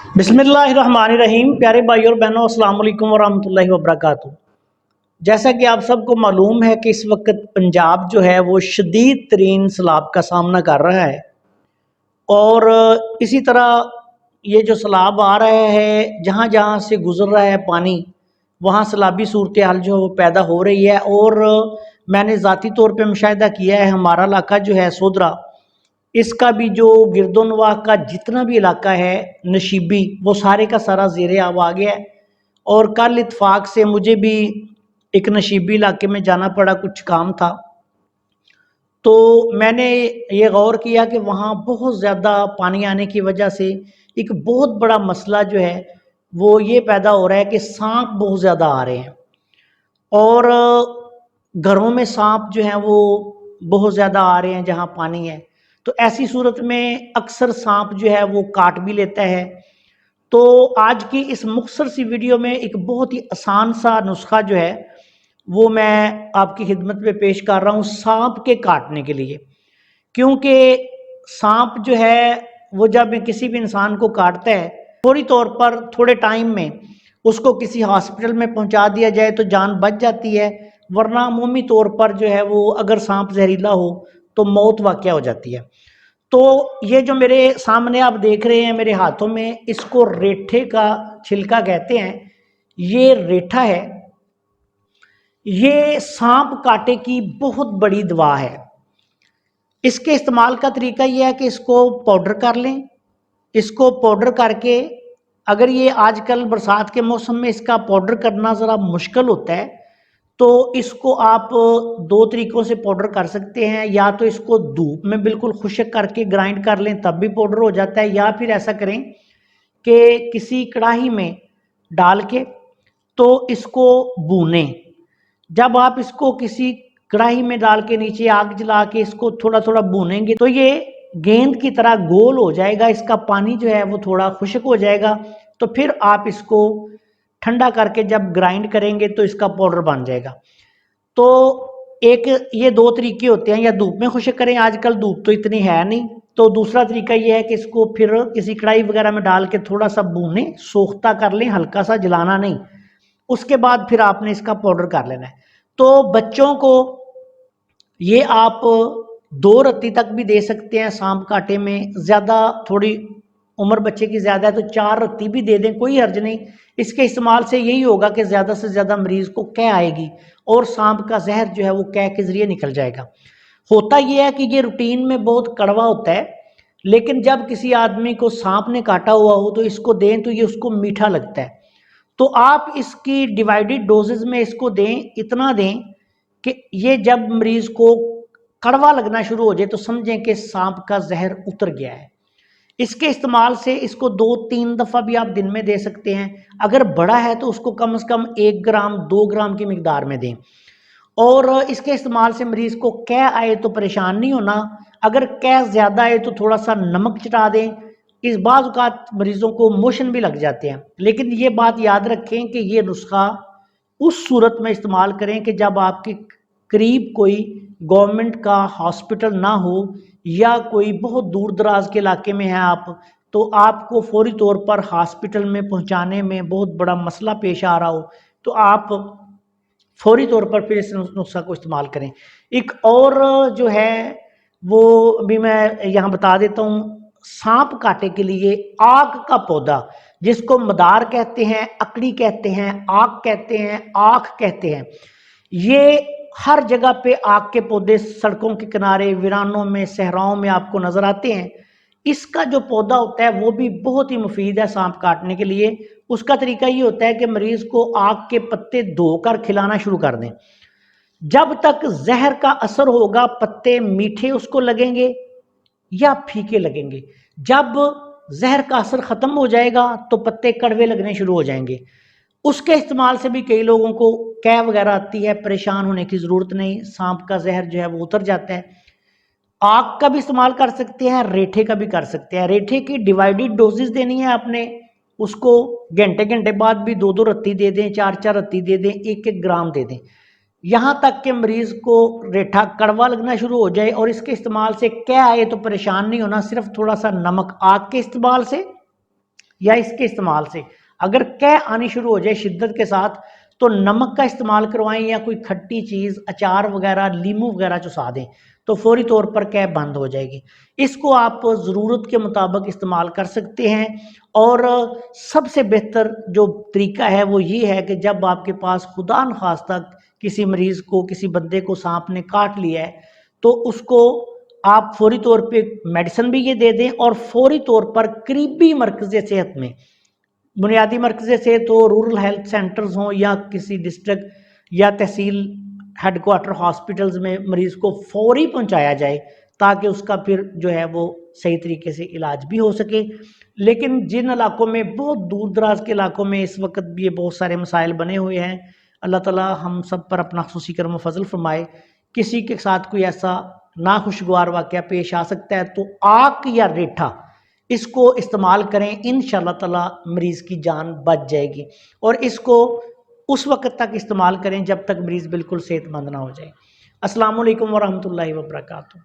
बिस्मिल्लाहिर्रहमानिर्रहीम। प्यारे भाई और बहनों, अस्सलाम वालेकुम वरहमतुल्लाहि वबरकातुहू। जैसा कि आप सबको मालूम है कि इस वक्त पंजाब जो है वो शदीद तरीन सैलाब का सामना कर रहा है और इसी तरह ये जो सैलाब आ रहा है, जहाँ जहाँ से गुजर रहा है पानी, वहाँ सैलाबी सूरत हाल जो पैदा हो रही है। और मैंने ज़ाती तौर पे मुशाहिदा किया है, हमारा इलाका जो है सोदरा, इसका भी जो गिरदोनवाह का जितना भी इलाका है नशीबी, वो सारे का सारा ज़ेरे आब आ गया है। और कल इत्फाक से मुझे भी एक नशीबी इलाके में जाना पड़ा, कुछ काम था, तो मैंने ये गौर किया कि वहाँ बहुत ज़्यादा पानी आने की वजह से एक बहुत बड़ा मसला जो है वो ये पैदा हो रहा है कि सांप बहुत ज़्यादा आ रहे हैं और घरों में सांप जो हैं वो बहुत ज़्यादा आ रहे हैं जहाँ पानी है। तो ऐसी सूरत में अक्सर सांप जो है वो काट भी लेता है। तो आज की इस मुख्तसर सी वीडियो में एक बहुत ही आसान सा नुस्खा जो है वो मैं आपकी खिदमत में पेश कर रहा हूँ सांप के काटने के लिए। क्योंकि सांप जो है वो जब किसी भी इंसान को काटता है, फौरी तौर पर थोड़े टाइम में उसको किसी हॉस्पिटल में पहुंचा दिया जाए तो जान बच जाती है, वरना अमूमी तौर पर जो है वो अगर सांप जहरीला हो तो मौत वाक़या हो जाती है। तो ये जो मेरे सामने आप देख रहे हैं मेरे हाथों में, इसको रेठे का छिलका कहते हैं। ये रेठा है, ये सांप काटे की बहुत बड़ी दवा है। इसके इस्तेमाल का तरीका ये है कि इसको पाउडर कर लें। इसको पाउडर करके, अगर ये आजकल बरसात के मौसम में इसका पाउडर करना ज़रा मुश्किल होता है, तो इसको आप दो तरीक़ों से पाउडर कर सकते हैं। या तो इसको धूप में बिल्कुल खुश्क करके ग्राइंड कर लें, तब भी पाउडर हो जाता है। या फिर ऐसा करें कि किसी कढ़ाई में डाल के तो इसको भूनें। जब आप इसको किसी कढ़ाई में डाल के नीचे आग जला के इसको थोड़ा थोड़ा भूनेंगे तो ये गेंद की तरह गोल हो जाएगा, इसका पानी जो है वो थोड़ा खुश्क हो जाएगा। तो फिर आप इसको ठंडा करके जब ग्राइंड करेंगे तो इसका पाउडर बन जाएगा। तो एक ये दो तरीके होते हैं, या धूप में खुश्क करें, आजकल धूप तो इतनी है नहीं। तो दूसरा तरीका ये है कि इसको फिर किसी कढ़ाई वगैरह में डाल के थोड़ा सा भूनें, सोख्ता कर लें, हल्का सा, जलाना नहीं। उसके बाद फिर आपने इसका पाउडर कर लेना है। तो बच्चों को ये आप 2 रत्ती तक भी दे सकते हैं सांप काटे में। ज़्यादा थोड़ी उम्र बच्चे की ज़्यादा है तो 4 रत्ती भी दे दें, कोई हर्ज नहीं। इसके इस्तेमाल से यही होगा कि ज़्यादा से ज़्यादा मरीज़ को कै आएगी और सांप का जहर जो है वो कै के ज़रिए निकल जाएगा। होता ये है कि ये रूटीन में बहुत कड़वा होता है, लेकिन जब किसी आदमी को सांप ने काटा हुआ हो तो इसको दें तो ये उसको मीठा लगता है। तो आप इसकी डिवाइडेड डोजेज में इसको दें, इतना दें कि ये जब मरीज को कड़वा लगना शुरू हो जाए तो समझें कि सांप का जहर उतर गया है। इसके इस्तेमाल से इसको 2-3 दफ़ा भी आप दिन में दे सकते हैं। अगर बड़ा है तो उसको कम से कम 1 ग्राम 2 ग्राम की मिकदार में दें। और इसके इस्तेमाल से मरीज को कै आए तो परेशान नहीं होना। अगर कै ज़्यादा आए तो थोड़ा सा नमक चटा दें। इस बाज़ औक़ात मरीज़ों को मोशन भी लग जाते हैं, लेकिन ये बात याद रखें कि ये नुस्खा उस सूरत में इस्तेमाल करें कि जब आपके करीब कोई गवर्नमेंट का हॉस्पिटल ना हो या कोई बहुत दूर दराज के इलाके में है आप, तो आपको फौरी तौर पर हॉस्पिटल में पहुंचाने में बहुत बड़ा मसला पेश आ रहा हो, तो आप फौरी तौर पर फिर इस नुस्खा को इस्तेमाल करें। एक और जो है वो भी मैं यहाँ बता देता हूँ। सांप काटे के लिए आक का पौधा, जिसको मदार कहते हैं, अकड़ी कहते हैं, आक कहते हैं, आख कहते हैं, ये हर जगह पे आक के पौधे सड़कों के किनारे, वीरानों में, सहराओं में आपको नजर आते हैं। इसका जो पौधा होता है वो भी बहुत ही मुफीद है सांप काटने के लिए। उसका तरीका ये होता है कि मरीज को आक के पत्ते धोकर खिलाना शुरू कर दें। जब तक जहर का असर होगा पत्ते मीठे उसको लगेंगे या फीके लगेंगे। जब जहर का असर खत्म हो जाएगा तो पत्ते कड़वे लगने शुरू हो जाएंगे। उसके इस्तेमाल से भी कई लोगों को कै वगैरह आती है, परेशान होने की ज़रूरत नहीं, सांप का जहर जो है वो उतर जाता है। आग का भी इस्तेमाल कर सकते हैं, रेठे का भी कर सकते हैं। रेठे की डिवाइडेड डोजेज देनी है आपने, उसको घंटे घंटे बाद भी 2-2 रत्ती दे दें, 4-4 रत्ती दे दें, 1-1 ग्राम दे दें, यहाँ तक कि मरीज को रेठा कड़वा लगना शुरू हो जाए। और इसके इस्तेमाल से क्या आए तो परेशान नहीं होना, सिर्फ थोड़ा सा नमक आग के इस्तेमाल से या इसके इस्तेमाल से अगर कै आनी शुरू हो जाए शिद्दत के साथ, तो नमक का इस्तेमाल करवाएं या कोई खट्टी चीज़, अचार वगैरह, लीमू वगैरह चुसा दें, तो फौरी तौर पर कै बंद हो जाएगी। इसको आप ज़रूरत के मुताबिक इस्तेमाल कर सकते हैं। और सबसे बेहतर जो तरीका है वो ये है कि जब आपके पास खुदा न खास्ता किसी मरीज़ को, किसी बंदे को सांप ने काट लिया है, तो उसको आप फौरी तौर पे मेडिसिन भी ये दे दें और फौरी तौर पर करीबी मरकज़ सेहत में, बुनियादी मरकज़ सेहत हो, रूरल हेल्थ सेंटर्स हों या किसी डिस्ट्रिक्ट या तहसील हेडक्वार्टर हॉस्पिटल्स में मरीज़ को फौरी पहुंचाया जाए, ताकि उसका फिर जो है वो सही तरीके से इलाज भी हो सके। लेकिन जिन इलाकों में, बहुत दूर दराज के इलाकों में इस वक्त भी ये बहुत सारे मसाइल बने हुए हैं, अल्लाह ताला हम सब पर अपना खुसूसी करम फजल फरमाए। किसी के साथ कोई ऐसा नाखुशगवार वाक़या पेश आ सकता है तो आक या रेठा इसको इस्तेमाल करें, इंशाअल्लाह ताला मरीज़ की जान बच जाएगी। और इसको उस वक्त तक इस्तेमाल करें जब तक मरीज़ बिल्कुल सेहतमंद ना हो जाए। अस्सलाम वालेकुम वरहमतुल्लाहि वबरकातुहू।